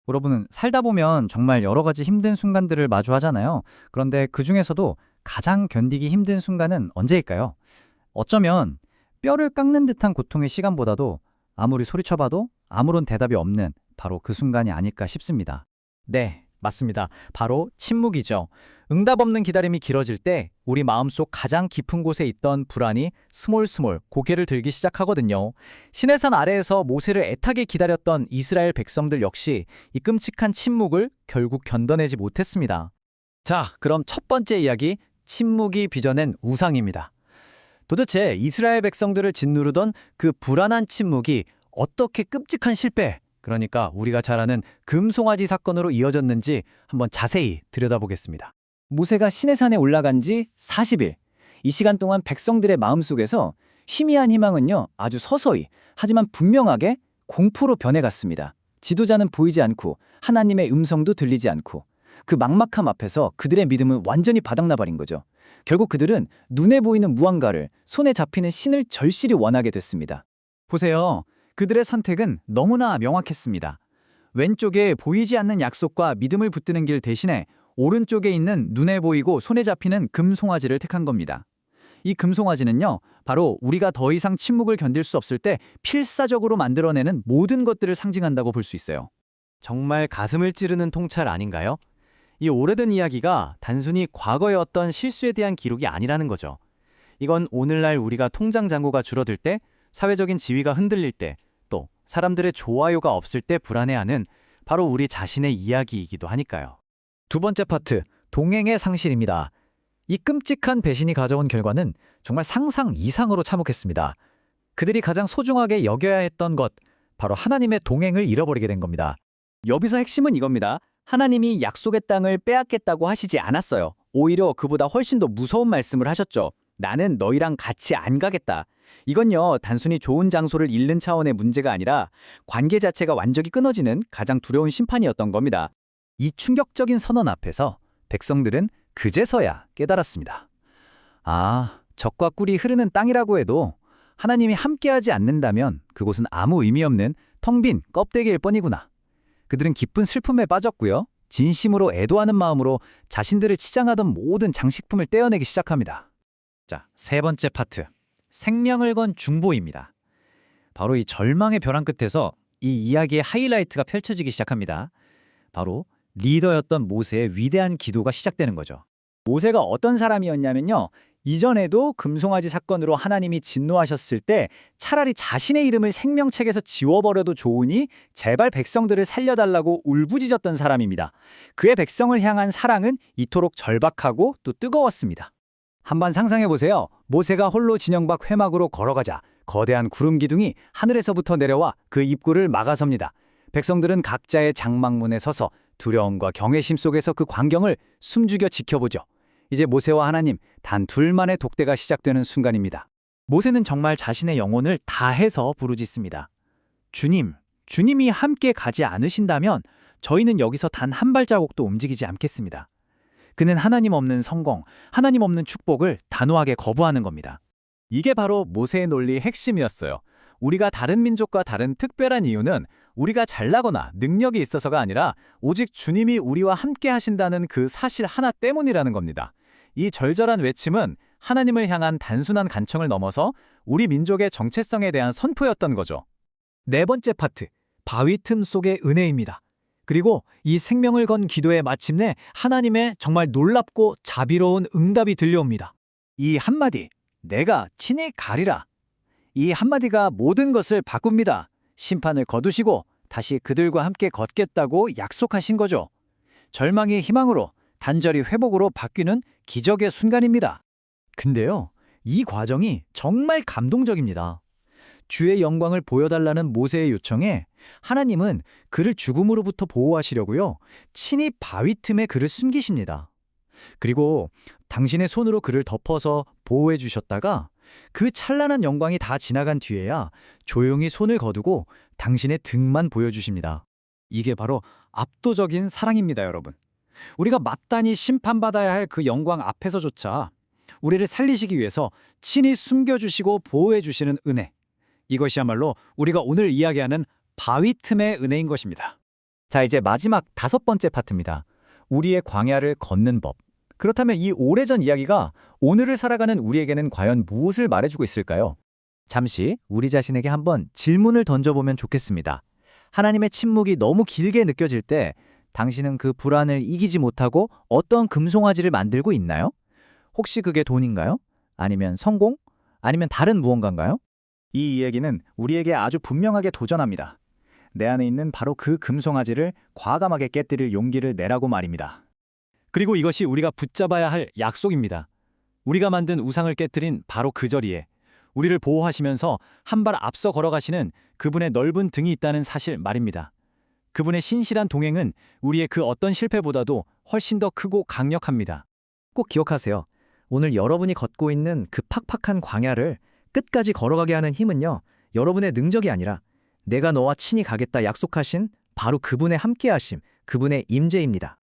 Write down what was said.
여러분은 살다 보면 정말 여러 가지 힘든 순간들을 마주하잖아요. 그런데 그중에서도 가장 견디기 힘든 순간은 언제일까요? 어쩌면 뼈를 깎는 듯한 고통의 시간보다도 아무리 소리쳐봐도 아무런 대답이 없는 바로 그 순간이 아닐까 싶습니다. 네, 맞습니다. 바로 침묵이죠. 응답 없는 기다림이 길어질 때 우리 마음속 가장 깊은 곳에 있던 불안이 스몰스몰 고개를 들기 시작하거든요. 시내산 아래에서 모세를 애타게 기다렸던 이스라엘 백성들 역시 이 끔찍한 침묵을 결국 견뎌내지 못했습니다. 자, 그럼 첫 번째 이야기, 침묵이 빚어낸 우상입니다. 도대체 이스라엘 백성들을 짓누르던 그 불안한 침묵이 어떻게 끔찍한 실패, 그러니까 우리가 잘 아는 금송아지 사건으로 이어졌는지 한번 자세히 들여다보겠습니다. 모세가 시내산에 올라간 지 40일. 이 시간 동안 백성들의 마음속에서 희미한 희망은요, 아주 서서히 하지만 분명하게 공포로 변해갔습니다. 지도자는 보이지 않고 하나님의 음성도 들리지 않고 그 막막함 앞에서 그들의 믿음은 완전히 바닥나버린 거죠. 결국 그들은 눈에 보이는 무언가를, 손에 잡히는 신을 절실히 원하게 됐습니다. 보세요. 그들의 선택은 너무나 명확했습니다. 왼쪽에 보이지 않는 약속과 믿음을 붙드는 길 대신에 오른쪽에 있는 눈에 보이고 손에 잡히는 금송아지를 택한 겁니다. 이 금송아지는요, 바로 우리가 더 이상 침묵을 견딜 수 없을 때 필사적으로 만들어내는 모든 것들을 상징한다고 볼 수 있어요. 정말 가슴을 찌르는 통찰 아닌가요? 이 오래된 이야기가 단순히 과거의 어떤 실수에 대한 기록이 아니라는 거죠. 이건 오늘날 우리가 통장 잔고가 줄어들 때, 사회적인 지위가 흔들릴 때, 또 사람들의 좋아요가 없을 때 불안해하는 바로 우리 자신의 이야기이기도 하니까요. 두 번째 파트, 동행의 상실입니다. 이 끔찍한 배신이 가져온 결과는 정말 상상 이상으로 참혹했습니다. 그들이 가장 소중하게 여겨야 했던 것, 바로 하나님의 동행을 잃어버리게 된 겁니다. 여기서 핵심은 이겁니다. 하나님이 약속의 땅을 빼앗겠다고 하시지 않았어요. 오히려 그보다 훨씬 더 무서운 말씀을 하셨죠. 나는 너희랑 같이 안 가겠다. 이건요, 단순히 좋은 장소를 잃는 차원의 문제가 아니라 관계 자체가 완전히 끊어지는 가장 두려운 심판이었던 겁니다. 이 충격적인 선언 앞에서 백성들은 그제서야 깨달았습니다. 아, 적과 꿀이 흐르는 땅이라고 해도 하나님이 함께하지 않는다면 그곳은 아무 의미 없는 텅 빈 껍데기일 뿐이구나. 그들은 깊은 슬픔에 빠졌고요. 진심으로 애도하는 마음으로 자신들을 치장하던 모든 장식품을 떼어내기 시작합니다. 자, 세 번째 파트. 생명을 건 중보입니다. 바로 이 절망의 벼랑 끝에서 이 이야기의 하이라이트가 펼쳐지기 시작합니다. 바로 리더였던 모세의 위대한 기도가 시작되는 거죠. 모세가 어떤 사람이었냐면요. 이전에도 금송아지 사건으로 하나님이 진노하셨을 때 차라리 자신의 이름을 생명책에서 지워버려도 좋으니 제발 백성들을 살려달라고 울부짖었던 사람입니다. 그의 백성을 향한 사랑은 이토록 절박하고 또 뜨거웠습니다. 한번 상상해보세요. 모세가 홀로 진영 밖 회막으로 걸어가자 거대한 구름 기둥이 하늘에서부터 내려와 그 입구를 막아섭니다. 백성들은 각자의 장막문에 서서 두려움과 경외심 속에서 그 광경을 숨죽여 지켜보죠. 이제 모세와 하나님 단 둘만의 독대가 시작되는 순간입니다. 모세는 정말 자신의 영혼을 다해서 부르짖습니다. 주님, 주님이 함께 가지 않으신다면 저희는 여기서 단 한 발자국도 움직이지 않겠습니다. 그는 하나님 없는 성공, 하나님 없는 축복을 단호하게 거부하는 겁니다. 이게 바로 모세의 논리의 핵심이었어요. 우리가 다른 민족과 다른 특별한 이유는 우리가 잘나거나 능력이 있어서가 아니라 오직 주님이 우리와 함께 하신다는 그 사실 하나 때문이라는 겁니다. 이 절절한 외침은 하나님을 향한 단순한 간청을 넘어서 우리 민족의 정체성에 대한 선포였던 거죠. 네 번째 파트, 바위 틈 속의 은혜입니다. 그리고 이 생명을 건 기도에 마침내 하나님의 정말 놀랍고 자비로운 응답이 들려옵니다. 이 한마디, 내가 친히 가리라. 이 한마디가 모든 것을 바꿉니다. 심판을 거두시고 다시 그들과 함께 걷겠다고 약속하신 거죠. 절망이 희망으로, 단절이 회복으로 바뀌는 기적의 순간입니다. 근데요, 이 과정이 정말 감동적입니다. 주의 영광을 보여달라는 모세의 요청에 하나님은 그를 죽음으로부터 보호하시려고요, 친히 바위 틈에 그를 숨기십니다. 그리고 당신의 손으로 그를 덮어서 보호해 주셨다가 그 찬란한 영광이 다 지나간 뒤에야 조용히 손을 거두고 당신의 등만 보여주십니다. 이게 바로 압도적인 사랑입니다, 여러분. 우리가 마땅히 심판받아야 할 그 영광 앞에서조차 우리를 살리시기 위해서 친히 숨겨주시고 보호해주시는 은혜. 이것이야말로 우리가 오늘 이야기하는 바위 틈의 은혜인 것입니다. 자, 이제 마지막 5번째 파트입니다. 우리의 광야를 걷는 법. 그렇다면 이 오래전 이야기가 오늘을 살아가는 우리에게는 과연 무엇을 말해주고 있을까요? 잠시 우리 자신에게 한번 질문을 던져보면 좋겠습니다. 하나님의 침묵이 너무 길게 느껴질 때 당신은 그 불안을 이기지 못하고 어떤 금송아지를 만들고 있나요? 혹시 그게 돈인가요? 아니면 성공? 아니면 다른 무언가인가요? 이 이야기는 우리에게 아주 분명하게 도전합니다. 내 안에 있는 바로 그 금송아지를 과감하게 깨뜨릴 용기를 내라고 말입니다. 그리고 이것이 우리가 붙잡아야 할 약속입니다. 우리가 만든 우상을 깨뜨린 바로 그 자리에 우리를 보호하시면서 한 발 앞서 걸어가시는 그분의 넓은 등이 있다는 사실 말입니다. 그분의 신실한 동행은 우리의 그 어떤 실패보다도 훨씬 더 크고 강력합니다. 꼭 기억하세요. 오늘 여러분이 걷고 있는 그 팍팍한 광야를 끝까지 걸어가게 하는 힘은요, 여러분의 능력이 아니라 내가 너와 친히 가겠다 약속하신 바로 그분의 함께하심, 그분의 임재입니다.